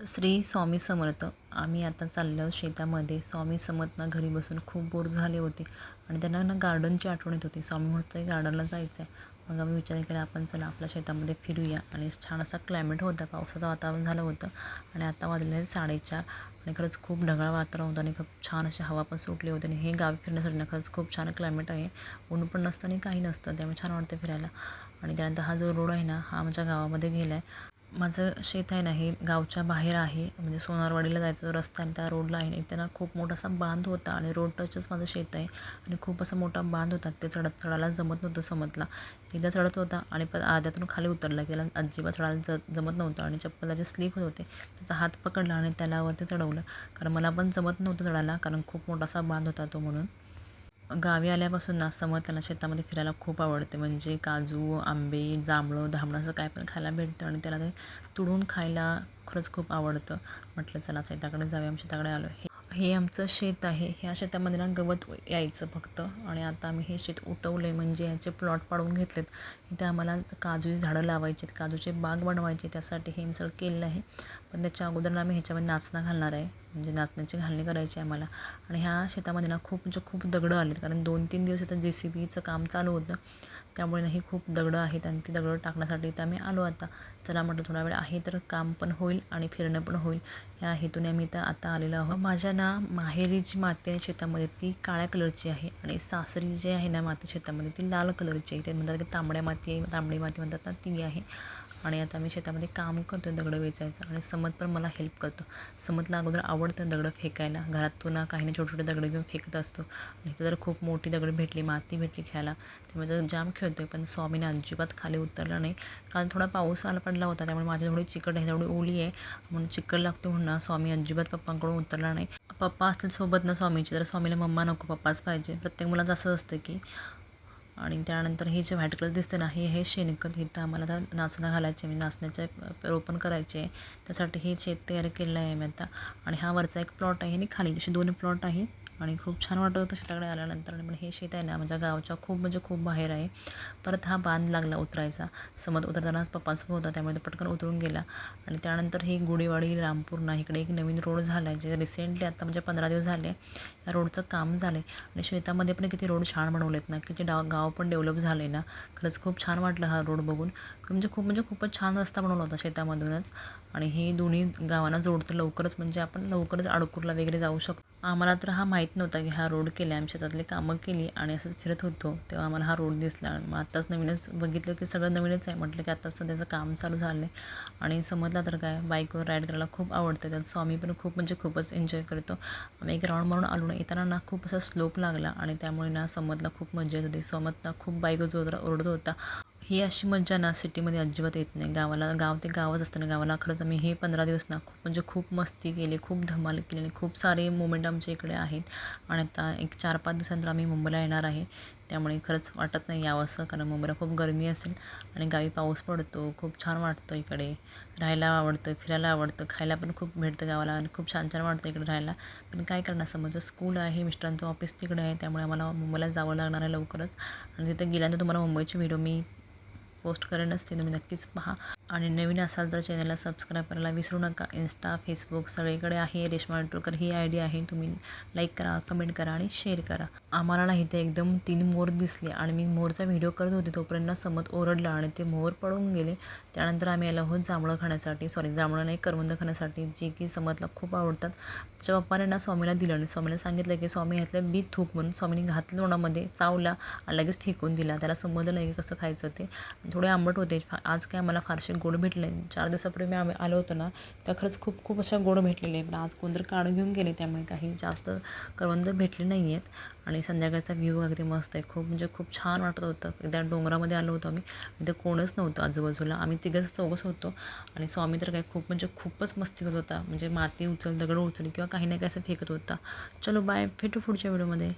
श्री स्वामी समर्थ. आम्ही आता चाललो शेतामध्ये. स्वामी समर्थना घरी बसून खूप बोर झाले होते आणि त्यांना ना गार्डनची आठवण येत होती. स्वामी म्हटलं गार्डनला जायचं आहे. मग आम्ही विचार केला आपण चला आपल्या शेतामध्ये फिरूया आणि छान असा क्लायमेट होता, पावसाचं वातावरण झालं होतं आणि आता वाजले आहेत 4:30 आणि खरंच खूप ढगाळ वातावरण होतं आणि खूप छान अशी हवा पण सुटली होती आणि हे गावी फिरण्यासाठी ना खरंच खूप छान क्लायमेट आहे. ऊन पण नसतं आणि काही नसतं, त्यामुळे छान वाटतं फिरायला. आणि त्यानंतर हा जो रोड आहे ना, हा आमच्या गावामध्ये गेला आहे. माझं शेत आहे ना हे गावच्या बाहेर आहे, म्हणजे सोनारवाडीला जायचा जो रस्ता आहे त्या रोडला आहे. इथे ना खूप मोठा असा बांध होता आणि रोड टचच माझं शेत आहे आणि खूप असा मोठा बांध होता. ते चढायला जमत नव्हतं समतला. एकदा चढत होता आणि पण अर्ध्यातून खाली उतरला, त्याला अजिबात चढायला जमत नव्हतं आणि चप्पलाचे स्लीप होत होते. त्याचा हात पकडला आणि त्याला वरती चढवलं, कारण मला पण जमत नव्हतं चढायला, कारण खूप मोठा असा बांध होता तो म्हणून. गावी आल्यापासून ना समर्थला शेतामध्ये फिरायला खूप आवडते. म्हणजे काजू, आंबे, जांभळं, धामणं असं काय पण खायला भेटतं आणि त्याला ते तुडून खायला खरंच खूप आवडतं. म्हटलं चला शेताकडे जाऊया. आम्ही शेताकडे आलो. हे आमचं शेत आहे. ह्या शेतामध्ये ना गवत यायचं फक्त आणि आता आम्ही हे शेत उठवलं आहे, म्हणजे याचे प्लॉट पाडून घेतलेत. इथे आम्हाला काजूची झाडं लावायची आहेत, काजूचे बाग बनवायचे, त्यासाठी हे मी सगळं केलेलं आहे. पण त्याच्या अगोदर आम्ही ह्याच्यामध्ये नाचणं घालणार आहे, म्हणजे नाचण्याची घालणी करायची आहे आम्हाला. आणि ह्या शेतामध्ये ना खूप म्हणजे खूप दगडं आलीत, कारण 2-3 दिवस इथं JCBचं काम चालू होतं. त्यामुळे ना ही खूप दगडं आहेत आणि ती दगडं टाकण्यासाठी इथं आम्ही आलो आता. चला म्हटलं थोडा वेळ आहे तर काम पण होईल आणि फिरणं पण होईल, या हेतूने आम्ही इथं आता आलेलो आहोत. माझ्या ना माहेरी जी माती आहे शेतामध्ये ती काळ्या कलरची आहे आणि सासरी जी आहे ना माती शेतामध्ये ती लाल कलरची आहे. ते म्हणतात की तांबड्या माती आहे, तांबडी माती म्हणतात ना, ती आहे. आणि आता मी शेतामध्ये काम करतो आहे दगडं वेचायचं आणि समत पण मला हेल्प करतो. समतला अगोदर आवडतं दगडं फेकायला. घरात तो ना काही ना छोटे छोटे दगडं घेऊन फेकत असतो आणि इथं जर खूप मोठी दगड भेटली, माती भेटली खेळायला, त्यामुळे तर जाम खेळतो आहे. पण स्वामीने अजिबात खाली उतरला नाही. काल थोडा पाऊस पडला होता, त्यामुळे माझी थोडी चिकट आहे, थोडी ओली आहे म्हणून चिकट लागतो म्हणून स्वामी अजिबात पप्पांकडून उतरला नाही. पप्पा असतील सोबत ना स्वामीचे, तर स्वामीला मम्मा नको, पप्पाच पाहिजे. प्रत्येक मुलाचं असं असतं की. आणि त्यानंतर हे जे व्हाईट कलर दिसते ना, हे शेणखत. इथं आम्हाला आता नाचणं घालायचे, म्हणजे नाचण्याचे रोपण करायचे आहे. त्यासाठी हे शेत तयार केलेलं आहे मी आता. आणि हा वरचा एक प्लॉट आहे आणि खाली तसे 2 प्लॉट आहे आणि खूप छान वाटत होतं शेताकडे आल्यानंतर. आणि पण हे शेत आहे ना माझ्या गावच्या खूप म्हणजे खूप बाहेर आहे. परत हा बांध लागला उतरायचा. समज उतरतानाच पप्पांसोबत होता, त्यामुळे तो पटकन उतरून गेला. आणि त्यानंतर ही गुढीवाडी रामपूरना इकडे एक नवीन रोड झाला आहे, जे रिसेंटली आता म्हणजे 15 दिवस झाले या रोडचं काम झालं आहे. आणि शेतामध्ये पण किती रोड छान बनवलेत ना, किती गाव पण डेव्हलप झालं आहे ना. खरंच खूप छान वाटलं हा रोड बघून. म्हणजे खूपच छान रस्ता बनवला होता शेतामधूनच. आणि हे दोन्ही गावांना जोडतं लवकरच, म्हणजे आपण लवकरच अडकूरला वगैरे जाऊ शकतो. आम्हाला तर हा माहीत नव्हता की हा रोड केला. आम्ही शेतातली कामं केली आणि असंच फिरत होतो तेव्हा आम्हाला हा रोड दिसला. मग आत्ताच नवीनच बघितलं की सगळं नवीनच आहे. म्हटलं की आत्ताच सध्याचं काम चालू झालं आहे. आणि समजला तर काय, बाईकवर राईड करायला खूप आवडतं. त्यात स्वामी पण खूप म्हणजे खूपच एन्जॉय करतो. आम्ही एक राऊंड मारून आलो ना, येताना ना खूप असा स्लोप लागला आणि त्यामुळे ना समतला खूप मजा येत होती. समत ना खूप बाईक ओरडत होता. ही अशी मज्जा ना सिटीमध्ये अजिबात येत नाही. गाव ते गावच असतं ना. गावाला खरंच आम्ही हे 15 दिवस ना खूप म्हणजे खूप मस्ती केली, खूप धमाल केली आणि खूप सारे मोमेंट आमच्या इकडे आहेत. आणि आता एक 4-5 दिवसानंतर आम्ही मुंबईला येणार आहे. त्यामुळे खरंच वाटत नाही यावंसं, कारण मुंबईला खूप गरमी असेल आणि गावी पाऊस पडतो. खूप छान वाटतं इकडे. राहायला आवडतं, फिरायला आवडतं, खायला पण खूप भेटतं गावाला आणि खूप छान छान वाटतं इकडे राहायला. पण काय करणार, समजा स्कूल आहे, मिस्टरांचं ऑफिस तिकडे आहे, त्यामुळे आम्हाला मुंबईला जावं लागणार आहे लवकरच. आणि तिथे गेल्यानंतर तुम्हाला मुंबईची व्हिडिओ मी पोस्ट करेनच, ते तुम्ही नक्कीच पहा. आणि नवीन असाल तर चॅनलला सबस्क्राईब करायला विसरू नका. इंस्टा, फेसबुक सगळीकडे आहे रेश्मा विटुरकर ही ID आहे. तुम्ही लाईक करा, कमेंट करा आणि शेअर करा. आम्हाला ना इथे एकदम 3 मोर दिसले आणि मी मोरचा व्हिडिओ करत होते तोपर्यंत समत ओरडला आणि ते मोर पळून गेले. त्यानंतर आम्ही आलो आहोत जांभळं खाण्यासाठी, जांभळं नाही, करवंद खाण्यासाठी, जे की समतला खूप आवडतात. त्याच्या पप्पाने ना स्वामीला दिलं आणि स्वामीला सांगितलं की स्वामी ह्यातलं बी थूक, म्हणून स्वामीने घातलं तोंडामध्ये, चावला आणि लगेच फेकून दिला. त्याला समजलं नाही की कसं खायचं ते. थोडे आंबट होते. आज काय आम्हाला फारसे गोड भेटले नाही. 4 दिवसापूर्वी आम्ही आलो होतो ना, त्या खरंच खूप खूप अशा गोड भेटलेले. पण आज कोणतरी काढून घेऊन गेले, त्यामुळे काही जास्त करवंद भेटले नाही आहेत. आणि संध्याकाळचा व्ह्यू अगदी मस्त आहे. खूप म्हणजे खूप छान वाटत होतं. एकदा डोंगरामध्ये आलो होतो आम्ही, इथे कोणच नव्हतं आजूबाजूला. आम्ही चौघंच होतो आणि स्वामी तर काय खूप म्हणजे खूपच मस्ती करत होता. म्हणजे माती उचल, दगड उचल किंवा काही ना काही असं फेकत होता. चलो बाय, भेटू पुढच्या व्हिडिओमध्ये.